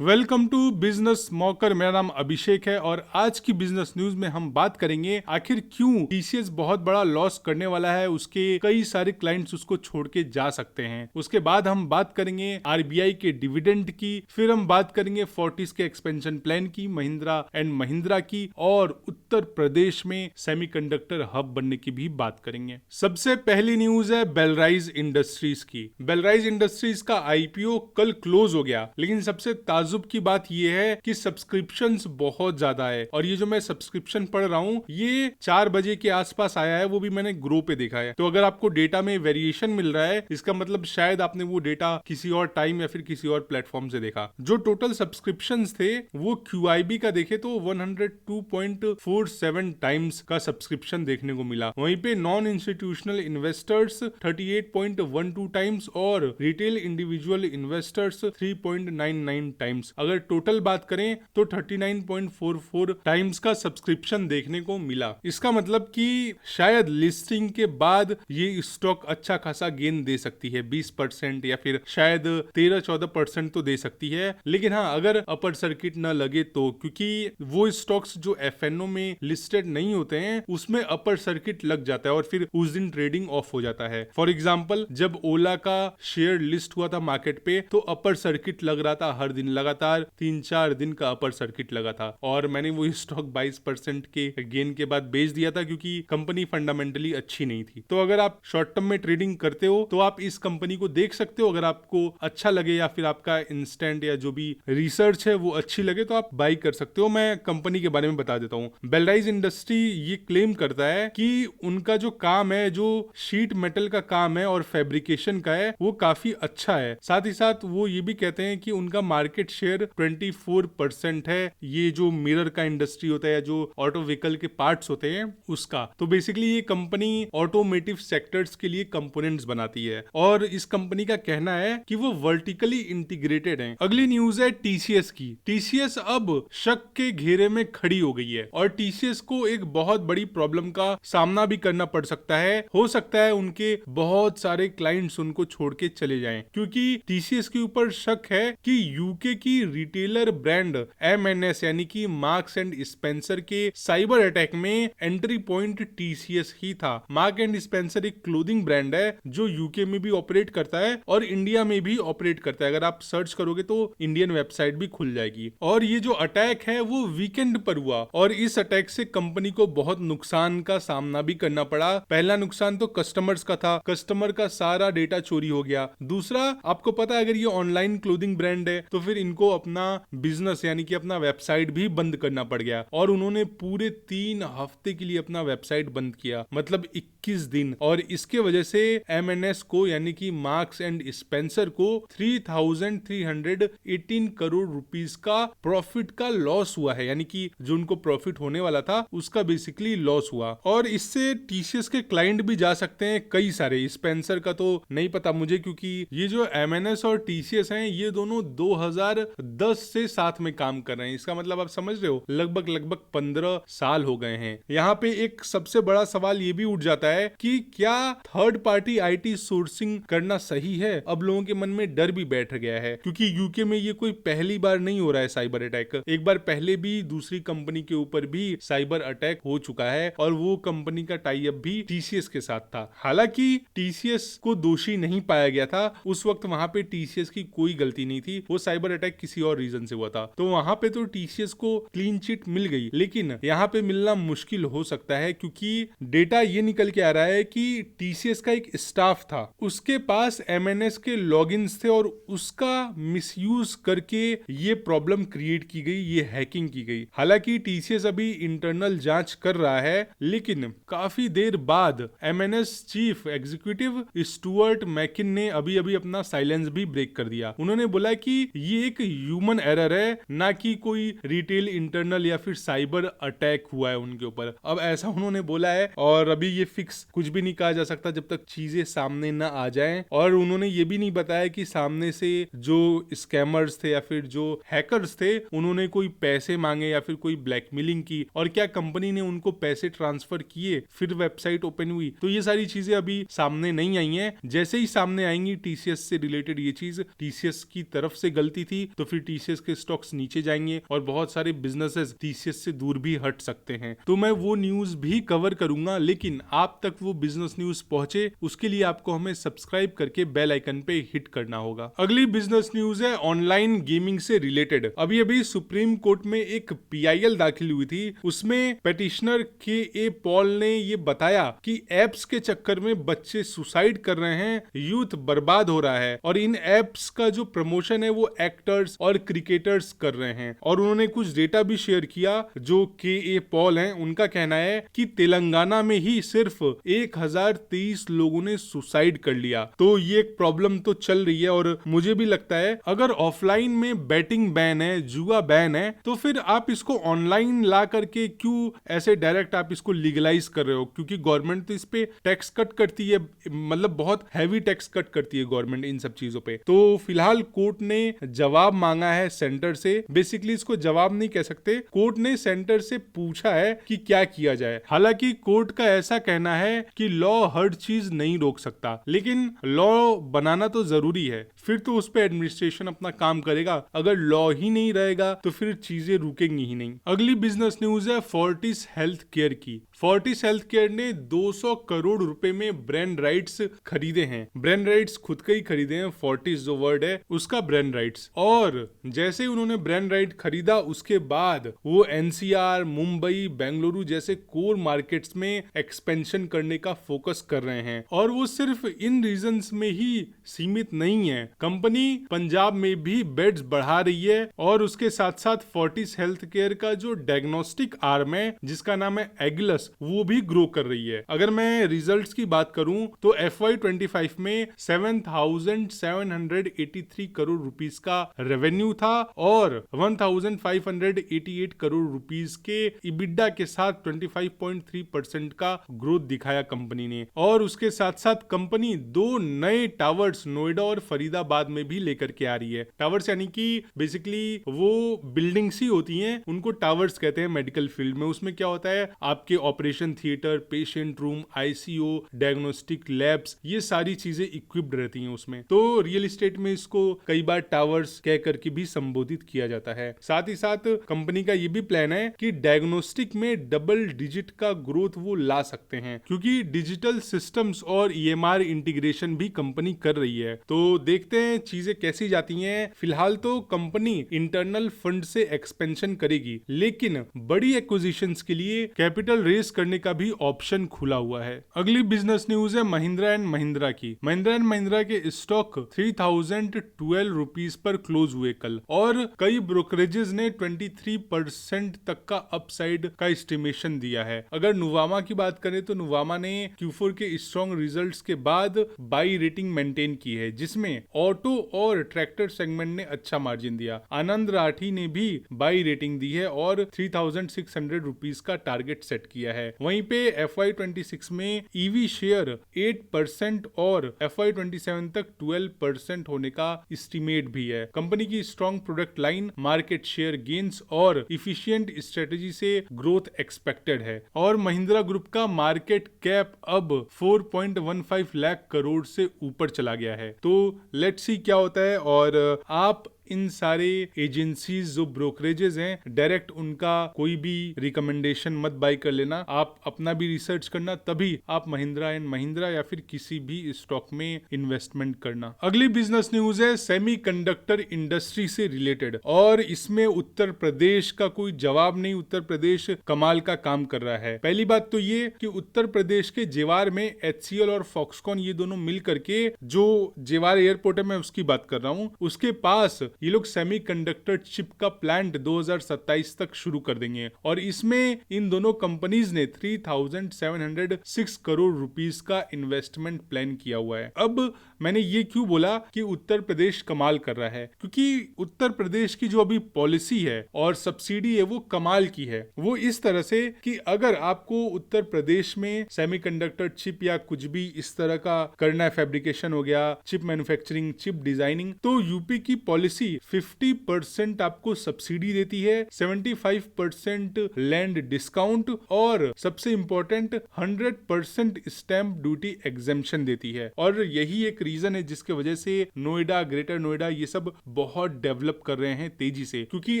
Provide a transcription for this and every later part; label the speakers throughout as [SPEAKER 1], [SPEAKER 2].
[SPEAKER 1] Welcome to business smoker. मेरा नाम अभिषेक है और आज की बिजनेस न्यूज में हम बात करेंगे आखिर क्यों टीसीएस बहुत बड़ा लॉस करने वाला है, उसके कई सारे क्लाइंट्स उसको छोड़ के जा सकते हैं। उसके बाद हम बात करेंगे आरबीआई के डिविडेंड की, फिर हम बात करेंगे फोर्टिस के एक्सपेंशन प्लान की, महिंद्रा एंड महिंद्रा की, और उत्तर प्रदेश में सेमीकंडक्टर हब बनने की भी बात करेंगे। सबसे पहली न्यूज है बेलराइज इंडस्ट्रीज की। बेलराइज इंडस्ट्रीज का आईपीओ कल क्लोज हो गया, लेकिन सबसे ताजुब की बात यह है कि सब्सक्रिप्शंस बहुत ज्यादा है। और ये जो मैं सब्सक्रिप्शन पढ़ रहा हूँ ये 4 बजे के आसपास आया है, वो भी मैंने ग्रो पे देखा है। तो अगर आपको डेटा में वेरिएशन मिल रहा है, इसका मतलब शायद आपने वो डेटा किसी और टाइम या फिर किसी और प्लेटफॉर्म से देखा। जो टोटल सब्सक्रिप्शंस थे वो क्यूआईबी का देखे तो 102.47 टाइम्स का सब्सक्रिप्शन देखने को मिला। वहीं पे नॉन इंस्टीट्यूशनल इन्वेस्टर्स 38.12 टाइम्स और रिटेल इंडिविजुअल इन्वेस्टर्स 3.99 टाइम्स। अगर टोटल बात करें तो 39.44 टाइम्स का सब्सक्रिप्शन देखने को मिला। इसका मतलब कि शायद लिस्टिंग के बाद ये स्टॉक अच्छा खासा गेन दे सकती है, 20% या फिर शायद 13-14% तो दे सकती है। लेकिन हाँ, अगर अपर सर्किट न लगे तो, क्योंकि वो स्टॉक्स जो एफएनओ में लिस्टेड नहीं होते हैं उसमें अपर सर्किट लग जाता है और फिर उस दिन ट्रेडिंग ऑफ हो जाता है। फॉर एग्जाम्पल, जब ओला का शेयर लिस्ट हुआ था मार्केट पे तो अपर सर्किट लग रहा था हर दिन, लगातार 3-4 दिन का अपर सर्किट लगा था और मैंने वो स्टॉक 22% के गेन के बाद बेच दिया था, क्योंकि कंपनी फंडामेंटली अच्छी नहीं थी। तो अगर आप शॉर्ट टर्म में ट्रेडिंग करते हो तो आप इस कंपनी को देख सकते हो। अगर आपको अच्छा लगे या फिर आपका इंस्टेंट या जो भी रिसर्च है वो अच्छी लगे तो आप बाई कर सकते हो। मैं कंपनी के बारे में बता देता हूँ। बेलराइज इंडस्ट्री ये क्लेम करता है कि उनका जो काम है, जो शीट मेटल का काम है और फैब्रिकेशन का है, वो काफी अच्छा है। साथ ही साथ वो ये भी कहते हैं कि उनका मार्केट शेयर 24% है। ये जो मिरर का इंडस्ट्री होता है या जो ऑटो व्हीकल के पार्ट्स होते हैं उसका। तो बेसिकली ये कंपनी ऑटोमेटिव सेक्टर्स के लिए कंपोनेंट्स बनाती है और इस कंपनी का कहना है कि वो वर्टिकली इंटीग्रेटेड है। अगली न्यूज है टीसीएस की। टीसीएस अब शक के घेरे में खड़ी हो गई है और टीसीएस को एक बहुत बड़ी प्रॉब्लम का सामना भी करना पड़ सकता है। हो सकता है उनके बहुत सारे क्लाइंट्स उनको छोड़ के चले जाएं, क्योंकि टीसीएस के ऊपर शक है कि यूके की रिटेलर ब्रांड एमएनएस यानी कि मार्क्स एंड स्पेंसर के साइबर अटैक में एंट्री पॉइंट टीसीएस ही था। मार्क एंड स्पेंसर एक क्लोथिंग ब्रांड है जो यूके में भी ऑपरेट करता है और इंडिया में भी ऑपरेट करता है। अगर आप सर्च करोगे तो इंडियन वेबसाइट भी खुल जाएगी। और ये जो अटैक है वो वीकेंड पर हुआ और इस अटैक से कंपनी को बहुत नुकसान का सामना भी करना पड़ा। पहला नुकसान तो कस्टमर्स का था, कस्टमर का सारा डेटा चोरी हो गया। दूसरा, आपको पता है अगर ये ऑनलाइन क्लोथिंग ब्रांड है तो फिर इनको अपना बिजनेस यानी कि अपना वेबसाइट भी बंद करना पड़ गया और उन्होंने पूरे 3 हफ्ते के लिए अपना वेबसाइट बंद किया, मतलब 21 दिन। और इसके वजह से एमएनएस को यानी कि मार्क्स एंड स्पेंसर को 3,318 करोड़ रुपीस का प्रॉफिट का लॉस हुआ है, यानी कि जो उनको प्रॉफिट होने वाला था उसका बेसिकली लॉस हुआ। और इससे टीसीएस के क्लाइंट भी जा सकते हैं कई सारे। स्पेंसर का तो नहीं पता मुझे, क्योंकि ये जो एमएनएस और टीसीएस हैं ये दोनों 2010 से साथ में काम कर रहे हैं। इसका मतलब आप समझ रहे हो लगभग 15 साल हो गए हैं। यहाँ पे एक सबसे बड़ा सवाल ये भी उठ जाता है कि क्या थर्ड पार्टी आईटी सोर्सिंग करना सही है। अब लोगों के मन में डर भी बैठ गया है, क्योंकि यूके में ये कोई पहली बार नहीं हो रहा है साइबर अटैक। एक बार पहले भी दूसरी कंपनी के ऊपर भी साइबर अटैक हो चुका है और वो कंपनी का टाई अप भी टीसीएस के साथ था। हालांकि टीसीएस को दोषी नहीं पाया गया था, उस वक्त वहां पे टीसीएस की कोई गलती नहीं थी, वो साइबर अटैक किसी और रीजन से हुआ था। तो वहां पे तो टीसीएस को क्लीन चिट मिल गई, लेकिन यहाँ पे मिलना मुश्किल हो सकता है, क्योंकि डेटा ये निकल के आ रहा है कि टीसीएस का एक स्टाफ था, उसके पास एमएनएस के लॉगिन्स थे और उसका मिसयूज करके ये प्रॉब्लम क्रिएट की गई, ये हैकिंग की गई। हालांकि टीसीएस अभी इंटरनल जांच कर रहा है, लेकिन काफी देर बाद एमएनएस चीफ एग्जीक्यूटिव स्टुअर्ट मैकिन ने अभी अपना साइलेंस भी ब्रेक कर दिया। उन्होंने बोला कि ये एक ह्यूमन एरर है, ना कि कोई रिटेल इंटरनल या फिर साइबर अटैक हुआ है उनके ऊपर। अब ऐसा उन्होंने बोला है और अभी ये फिक्स फिक्स कुछ भी नहीं कहा जा सकता जब तक चीजें सामने न आ जाएं। और उन्होंने ये भी नहीं बताया कि सामने से जो स्कैमर्स थे या फिर जो हैकर्स थे उन्होंने कोई पैसे मांगे या फिर कोई ब्लैकमेलिंग की, और क्या कंपनी ने उनको पैसे ट्रांसफर किए फिर वेबसाइट ओपन हुई। तो ये सारी चीजें अभी सामने नहीं आई हैं। जैसे ही सामने आएंगी टीसीएस से रिलेटेड ये चीज, टीसीएस की तरफ से गलती थी तो फिर टीसीएस के स्टॉक्स नीचे जाएंगे और बहुत सारे बिजनेसेस टीसीएस से दूर भी हट सकते हैं। तो मैं वो न्यूज भी कवर करूंगा, लेकिन आप तक वो बिजनेस न्यूज पहुंचे उसके लिए आपको हमें सब्सक्राइब करके बेल आइकन पे हिट करना होगा। अगली बिजनेस न्यूज है ऑनलाइन गेमिंग से रिलेटेड। अभी अभी सुप्रीम कोर्ट में एक पीआईएल दाखिल हुई थी, उसमें पेटिशनर के ए पॉल ने ये बताया कि एप्स के चक्कर में बच्चे सुसाइड कर रहे हैं, यूथ बर्बाद हो रहा है और इन एप्स का जो प्रमोशन है वो एक्टर्स और क्रिकेटर्स कर रहे हैं। और उन्होंने कुछ डेटा भी शेयर किया। जो के ए पॉल हैं उनका कहना है कि तेलंगाना में ही सिर्फ 1023 लोगों ने सुसाइड कर लिया। तो ये एक प्रॉब्लम तो चल रही है और मुझे भी लगता है अगर ऑफलाइन में बैटिंग बैन है, जुआ बैन है, तो फिर आप इसको ऑनलाइन ला करके क्यों ऐसे डायरेक्ट आप इसको लीगलाइज कर रहे हो? क्योंकि गवर्नमेंट तो इस पे टैक्स कट करती है, मतलब बहुत हैवी टैक्स कट करती है गवर्नमेंट इन सब चीजों पे। तो फिलहाल कोर्ट ने जवाब मांगा है सेंटर से। बेसिकली इसको जवाब नहीं कह सकते, कोर्ट ने सेंटर से पूछा है कि क्या किया जाए। हालांकि कोर्ट का ऐसा कहना है कि लॉ हर चीज नहीं रोक सकता, लेकिन लॉ बनाना तो जरूरी है, फिर तो उस पे एडमिनिस्ट्रेशन अपना काम करेगा। अगर लॉ ही नहीं रहेगा तो फिर चीजें रुकेंगी ही नहीं। अगली बिजनेस न्यूज है फोर्टिस हेल्थ केयर की। फोर्टिस हेल्थ केयर ने 200 करोड़ रुपए में ब्रांड राइट्स खरीदे हैं। ब्रांड राइट्स खुद के ही खरीदे हैं, फोर्टिस जो वर्ड है उसका ब्रांड राइट्स। और जैसे ही उन्होंने ब्रांड राइट खरीदा उसके बाद वो एनसीआर, मुंबई, बेंगलुरु जैसे कोर मार्केट्स में एक्सपेंशन करने का फोकस कर रहे हैं। और वो सिर्फ इन रीजन्स में ही सीमित नहीं है, कंपनी पंजाब में भी बेड्स बढ़ा रही है और उसके साथ साथ फोर्टिस हेल्थ केयर का जो डायग्नोस्टिक आर्म है जिसका नाम है एगिलस, वो भी ग्रो कर रही है। अगर मैं रिजल्ट्स की बात करूं तो FY25 में 7,783 करोड़ रुपीस का रेवेन्यू था और 1,588 करोड़ रुपीस के इबिडा के साथ 25.3% का ग्रोथ दिखाया कंपनी ने। और उसके साथ साथ कंपनी 2 नए टावर्स नोएडा और फरीदाबाद में भी लेकर के आ रही है। टावर्स यानी कि बेसिकली वो बिल्डिंग्स ही होती हैं, उनको टावर्स कहते हैं मेडिकल फील्ड में। उसमें क्या होता है, आपके operation theatre, patient room, ICU, diagnostic labs, ये सारी चीजें इक्विप्ड रहती हैं उसमें। तो रियल एस्टेट में इसको कई बार टावर्स कह करके भी संबोधित किया जाता है। साथ ही साथ कंपनी का ये भी प्लान है कि डायग्नोस्टिक में डबल डिजिट का ग्रोथ वो ला सकते हैं, क्योंकि डिजिटल सिस्टम्स और EMR इंटीग्रेशन भी कंपनी कर रही है। तो देखते हैं चीजें कैसी जाती हैं। फिलहाल तो कंपनी इंटरनल फंड से एक्सपेंशन करेगी, लेकिन बड़ी एक्विजिशंस के लिए कैपिटल रेज करने का भी ऑप्शन खुला हुआ है। अगली बिजनेस न्यूज है महिंद्रा एंड महिंद्रा की। महिंद्रा एंड महिंद्रा के स्टॉक 3012 रुपीस पर क्लोज हुए कल, और कई ब्रोकरेजेस ने 23% तक का अपसाइड का एस्टिमेशन दिया है। अगर नुवामा की बात करें तो नुवामा ने Q4 के स्ट्रॉन्ग रिजल्ट्स के बाद बाई रेटिंग मेंटेन की है, जिसमें ऑटो और ट्रैक्टर सेगमेंट ने अच्छा मार्जिन दिया। आनंद राठी ने भी बाई रेटिंग दी है और 3600 रुपीस का टारगेट सेट किया है। वहीं पे FY26 में ईवी शेयर 8% और FY27 तक 12% होने का एस्टिमेट भी है। कंपनी की strong product line, market share gains और इफिशिएंट स्ट्रेटेजी से ग्रोथ एक्सपेक्टेड है। और महिंद्रा ग्रुप का मार्केट कैप अब 4.15 लाख करोड़ से ऊपर चला गया है। तो लेट्स सी क्या होता है। और आप इन सारे एजेंसीज जो ब्रोकरेजेस हैं, डायरेक्ट उनका कोई भी रिकमेंडेशन मत बाय कर लेना, आप अपना भी रिसर्च करना, तभी आप महिंद्रा एंड महिंद्रा या फिर किसी भी स्टॉक में इन्वेस्टमेंट करना। अगली बिजनेस न्यूज है सेमीकंडक्टर इंडस्ट्री से रिलेटेड, और इसमें उत्तर प्रदेश का कोई जवाब नहीं। उत्तर प्रदेश कमाल का काम कर रहा है। पहली बात तो ये कि उत्तर प्रदेश के जेवार में HCL और फॉक्सकॉन ये दोनों मिल करके, जो जेवार एयरपोर्ट है मैं उसकी बात कर रहा हूँ, उसके पास ये लोग सेमीकंडक्टर चिप का प्लांट 2027 तक शुरू कर देंगे और इसमें इन दोनों कंपनीज ने 3706 करोड़ रुपीस का इन्वेस्टमेंट प्लान किया हुआ है। अब मैंने ये क्यों बोला कि उत्तर प्रदेश कमाल कर रहा है, क्योंकि उत्तर प्रदेश की जो अभी पॉलिसी है और सब्सिडी है वो कमाल की है। वो इस तरह से कि अगर आपको उत्तर प्रदेश में सेमीकंडक्टर चिप या कुछ भी इस तरह का करना है, फैब्रिकेशन हो गया, चिप मैन्युफैक्चरिंग, चिप डिजाइनिंग, तो यूपी की पॉलिसी 50% आपको सब्सिडी देती है, 75% लैंड डिस्काउंट और सबसे इंपॉर्टेंट 100% स्टैंप ड्यूटी एग्जेम्पशन देती है। और यही एक रीजन है जिसके वजह से नोएडा, ग्रेटर नोएडा ये सब बहुत डेवलप कर रहे हैं तेजी से, क्योंकि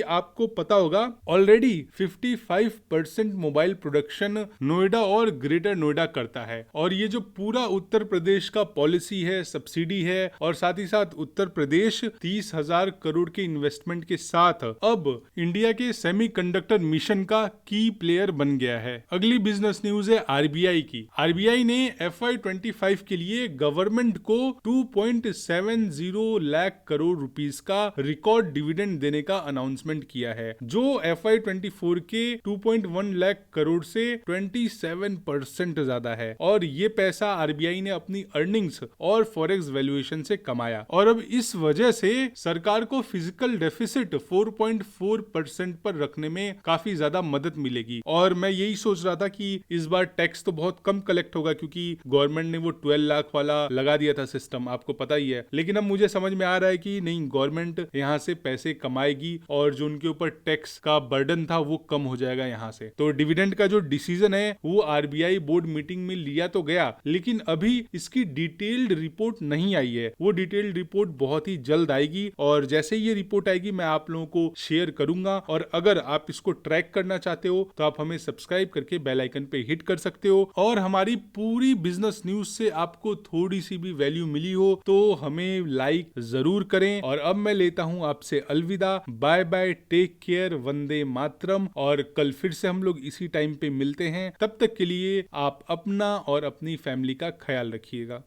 [SPEAKER 1] आपको पता होगा ऑलरेडी 55% मोबाइल प्रोडक्शन नोएडा और ग्रेटर नोएडा करता है। और ये जो पूरा उत्तर प्रदेश का पॉलिसी है, सब्सिडी है और साथ ही साथ उत्तर प्रदेश 30,000 करोड़ के इन्वेस्टमेंट के साथ अब इंडिया के सेमीकंडक्टर मिशन का की प्लेयर बन गया है। अगली बिजनेस न्यूज है आरबीआई की। आरबीआई ने FY25 के लिए गवर्नमेंट को 2.70 लाख करोड़ रुपीस का रिकॉर्ड डिविडेंड देने का अनाउंसमेंट किया है, जो FY24 के 2.1 लाख करोड़ से 27% ज्यादा है। और ये पैसा आरबीआई ने अपनी अर्निंग्स और फॉरेक्स वैल्यूएशन से कमाया और अब इस वजह से सरकार को फिजिकल डेफिसिट 4.4% पर रखने में काफी ज्यादा मदद मिलेगी। और मैं यही सोच रहा था कि इस बार टैक्स तो बहुत कम कलेक्ट होगा, क्योंकि गवर्नमेंट ने वो 12 लाख वाला लगा दिया था सिस्टम, आपको पता ही है। लेकिन अब मुझे समझ में आ रहा है कि नहीं, गवर्नमेंट यहाँ से पैसे कमाएगी और जो उनके ऊपर टैक्स का बर्डन था वो कम हो जाएगा यहाँ से। तो डिविडेंड का जो डिसीजन है वो आरबीआई बोर्ड मीटिंग में लिया तो गया, लेकिन अभी इसकी डिटेल्ड रिपोर्ट नहीं आई है। वो डिटेल्ड रिपोर्ट बहुत ही जल्द आएगी और जैसे ही ये रिपोर्ट आएगी मैं आप लोगों को शेयर करूंगा। और अगर आप इसको ट्रैक करना चाहते हो तो आप हमें सब्सक्राइब करके बेल आइकन पे हिट कर सकते हो। और हमारी पूरी बिजनेस न्यूज से आपको थोड़ी सी भी वैल्यू मिली हो तो हमें लाइक जरूर करें। और अब मैं लेता हूं आपसे अलविदा, bye bye, take care, Vande Mataram. और कल फिर से हम लोग इसी टाइम पे मिलते हैं, तब तक के लिए आप अपना और अपनी फैमिली का ख्याल रखिएगा।